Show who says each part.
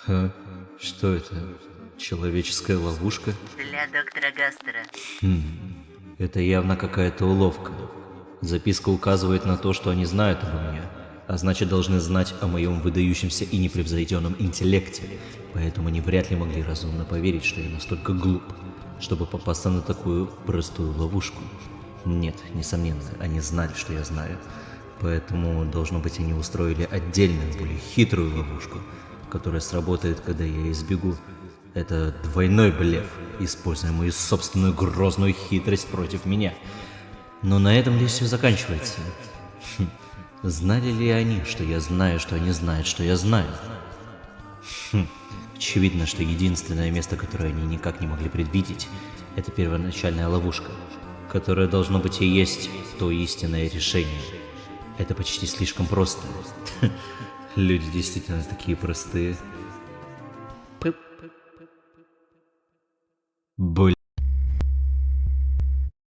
Speaker 1: Ха, что это? Человеческая ловушка?
Speaker 2: Для доктора Гастера.
Speaker 1: Это явно какая-то уловка. Записка указывает на то, что они знают обо мне, а значит должны знать о моем выдающемся и непревзойденном интеллекте, поэтому они вряд ли могли разумно поверить, что я настолько глуп, чтобы попасться на такую простую ловушку. Нет, несомненно, они знали, что я знаю, поэтому, должно быть, они устроили отдельную, более хитрую ловушку, которая сработает, когда я избегу. Это двойной блеф, используя мою собственную грозную хитрость против меня. Но на этом ли все заканчивается? Знали ли они, что я знаю, что они знают, что я знаю? Очевидно, что единственное место, которое они никак не могли предвидеть, это первоначальная ловушка, которая, должно быть, и есть то истинное решение. Это почти слишком просто. Люди действительно такие простые. Блин.